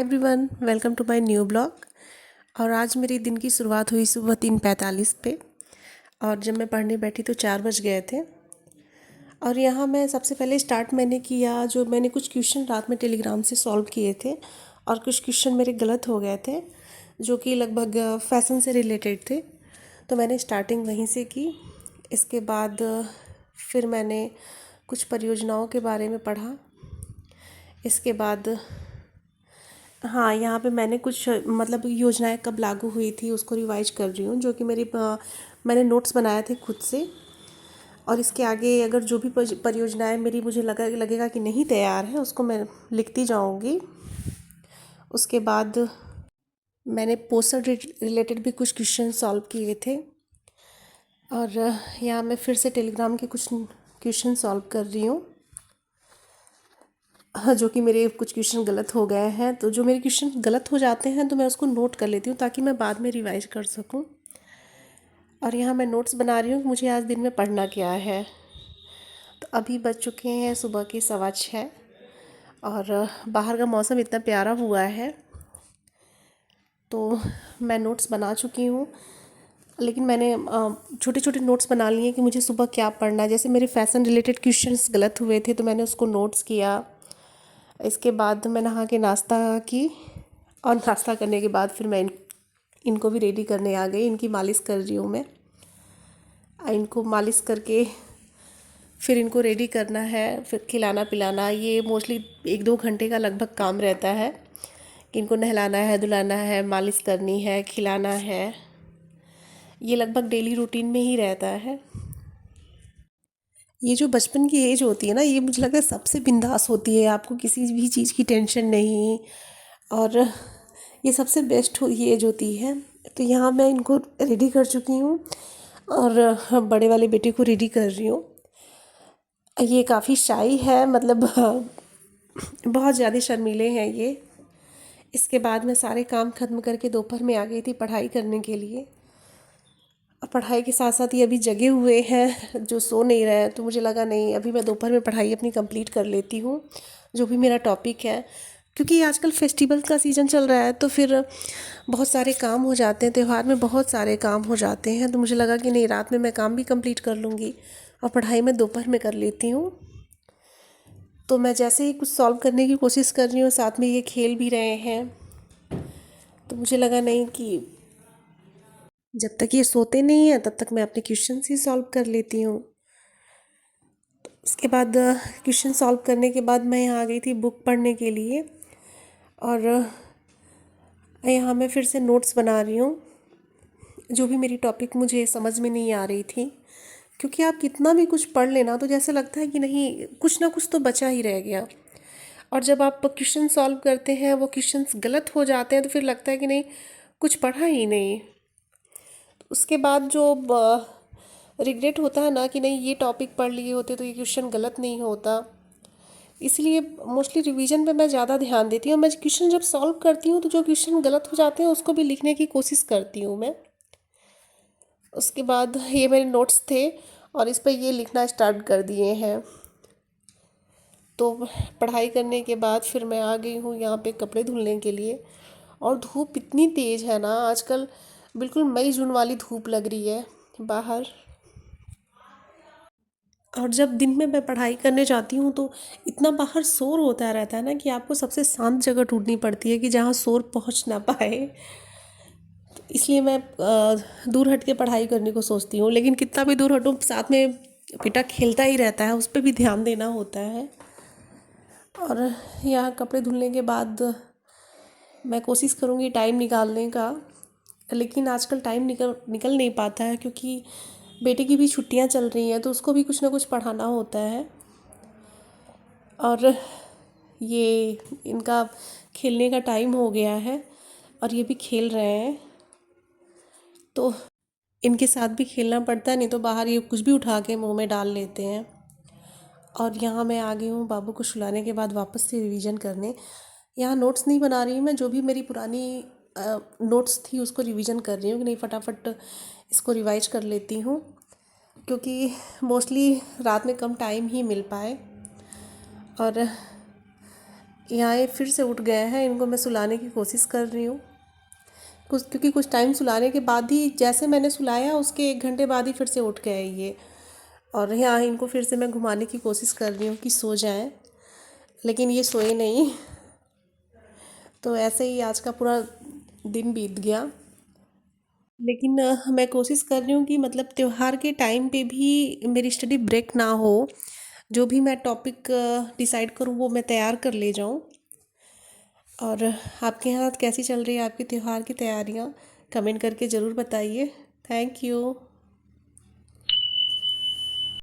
Hi everyone, welcome to my new blog. और आज मेरी दिन की शुरुआत हुई सुबह 3:45 पे। और जब मैं पढ़ने बैठी तो 4 बज गए थे। और यहाँ मैं सबसे पहले स्टार्ट मैंने किया, जो मैंने कुछ क्वेश्चन रात में टेलीग्राम से सॉल्व किए थे और कुछ क्वेश्चन मेरे गलत हो गए थे जो कि लगभग फैशन से रिलेटेड थे। तो मैंने स्टार्टिंग वहीं से की। इसके बाद फिर मैंने कुछ परियोजनाओं के बारे में पढ़ा। इसके बाद हाँ, यहाँ पे मैंने कुछ मतलब योजनाएं कब लागू हुई थी उसको रिवाइज कर रही हूँ, जो कि मैंने नोट्स बनाए थे खुद से। और इसके आगे अगर जो भी परियोजनाएं मेरी मुझे लगेगा कि नहीं तैयार है उसको मैं लिखती जाऊँगी। उसके बाद मैंने पोस्टर रिलेटेड भी कुछ क्वेश्चन सॉल्व किए थे। और यहाँ मैं फिर से टेलीग्राम के कुछ क्वेश्चन सॉल्व कर रही हूँ। हाँ, जो कि मेरे कुछ क्वेश्चन गलत हो गए हैं, तो जो मेरे क्वेश्चन गलत हो जाते हैं तो मैं उसको नोट कर लेती हूँ ताकि मैं बाद में रिवाइज कर सकूँ। और यहाँ मैं नोट्स बना रही हूँ कि मुझे आज दिन में पढ़ना क्या है। तो अभी बज चुके हैं सुबह के 6:15 और बाहर का मौसम इतना प्यारा हुआ है। तो मैं नोट्स बना चुकी हूँ, लेकिन मैंने छोटे छोटे नोट्स बना लिए हैं कि मुझे सुबह क्या पढ़ना है। जैसे मेरे फैशन रिलेटेड क्वेश्चंस गलत हुए थे तो मैंने उसको नोट्स किया। इसके बाद मैं नहा के नाश्ता की और नाश्ता करने के बाद फिर मैं इनको भी रेडी करने आ गई। इनकी मालिश कर रही हूँ मैं। इनको मालिश करके फिर इनको रेडी करना है, फिर खिलाना पिलाना। ये मोस्टली 1-2 घंटे का लगभग काम रहता है कि इनको नहलाना है, धुलाना है, मालिश करनी है, खिलाना है। ये लगभग डेली रूटीन में ही रहता है। ये जो बचपन की एज होती है ना, ये मुझे लगता है सबसे बिंदास होती है। आपको किसी भी चीज़ की टेंशन नहीं, और ये सबसे बेस्ट ये एज होती है। तो यहाँ मैं इनको रेडी कर चुकी हूँ और बड़े वाले बेटे को रेडी कर रही हूँ। ये काफ़ी शाई है, मतलब बहुत ज़्यादा शर्मीले हैं ये। इसके बाद मैं सारे काम ख़त्म करके दोपहर में आ गई थी पढ़ाई करने के लिए। पढ़ाई के साथ साथ ये अभी जगे हुए हैं, जो सो नहीं रहे हैं। तो मुझे लगा नहीं, अभी मैं दोपहर में पढ़ाई अपनी कंप्लीट कर लेती हूँ, जो भी मेरा टॉपिक है। क्योंकि आजकल फेस्टिवल का सीज़न चल रहा है तो फिर बहुत सारे काम हो जाते हैं, त्यौहार में बहुत सारे काम हो जाते हैं। तो मुझे लगा कि नहीं, रात में मैं काम भी कंप्लीट कर लूँगी और पढ़ाई मैं दोपहर में कर लेती हूँ। तो मैं जैसे ही कुछ सॉल्व करने की कोशिश कर रही हूँ, साथ में ये खेल भी रहे हैं। तो मुझे लगा नहीं कि जब तक ये सोते नहीं हैं तब तक मैं अपने क्वेश्चन ही सॉल्व कर लेती हूँ। उसके बाद क्वेश्चन सॉल्व करने के बाद मैं यहाँ आ गई थी बुक पढ़ने के लिए। और यहाँ मैं फिर से नोट्स बना रही हूँ, जो भी मेरी टॉपिक मुझे समझ में नहीं आ रही थी। क्योंकि आप कितना भी कुछ पढ़ लेना तो जैसे लगता है कि नहीं, कुछ ना कुछ तो बचा ही रह गया। और जब आप क्वेश्चन सॉल्व करते हैं, वो क्वेश्चंस गलत हो जाते हैं, तो फिर लगता है कि नहीं, कुछ पढ़ा ही नहीं। उसके बाद जो रिग्रेट होता है ना कि नहीं, ये टॉपिक पढ़ लिए होते तो ये क्वेश्चन गलत नहीं होता। इसलिए मोस्टली रिवीजन पे मैं ज़्यादा ध्यान देती हूँ। मैं क्वेश्चन जब सॉल्व करती हूँ तो जो क्वेश्चन गलत हो जाते हैं उसको भी लिखने की कोशिश करती हूँ मैं। उसके बाद ये मेरे नोट्स थे और इस पर ये लिखना स्टार्ट कर दिए हैं। तो पढ़ाई करने के बाद फिर मैं आ गई हूँ यहाँ पे कपड़े धुलने के लिए। और धूप इतनी तेज़ है ना आजकल, बिल्कुल मई जून वाली धूप लग रही है बाहर। और जब दिन में मैं पढ़ाई करने जाती हूँ तो इतना बाहर शोर होता रहता है ना कि आपको सबसे शांत जगह ढूंढनी पड़ती है कि जहाँ शोर पहुँच ना पाए। इसलिए मैं दूर हट के पढ़ाई करने को सोचती हूँ, लेकिन कितना भी दूर हटूँ, साथ में बेटा खेलता ही रहता है, उस पर भी ध्यान देना होता है। और यहाँ कपड़े धुलने के बाद मैं कोशिश करूँगी टाइम निकालने का, लेकिन आजकल टाइम निकल निकल नहीं पाता है क्योंकि बेटे की भी छुट्टियाँ चल रही हैं तो उसको भी कुछ ना कुछ पढ़ाना होता है। और ये इनका खेलने का टाइम हो गया है और ये भी खेल रहे हैं, तो इनके साथ भी खेलना पड़ता है, नहीं तो बाहर ये कुछ भी उठा के मुंह में डाल लेते हैं। और यहाँ मैं आ गई हूँ बाबू को सुलाने के बाद वापस से रिवीजन करने। यहाँ नोट्स नहीं बना रही हूँ मैं, जो भी मेरी पुरानी नोट्स थी उसको रिवीजन कर रही हूँ कि नहीं, फटाफट इसको रिवाइज कर लेती हूँ, क्योंकि मोस्टली रात में कम टाइम ही मिल पाए। और यहाँ ये फिर से उठ गए हैं, इनको मैं सुलाने की कोशिश कर रही हूँ। क्योंकि कुछ टाइम सुलाने के बाद ही, जैसे मैंने सुलाया उसके 1 घंटे बाद ही फिर से उठ गए ये। और यहाँ इनको फिर से मैं घुमाने की कोशिश कर रही हूँ कि सो जाएं, लेकिन ये सोए नहीं। तो ऐसे ही आज का पूरा दिन बीत गया। लेकिन मैं कोशिश कर रही हूँ कि मतलब त्योहार के टाइम पे भी मेरी स्टडी ब्रेक ना हो। जो भी मैं टॉपिक डिसाइड करूँ वो मैं तैयार कर ले जाऊँ। और आपके यहाँ कैसी चल रही है आपकी त्योहार की तैयारियाँ, कमेंट करके ज़रूर बताइए। Thank you.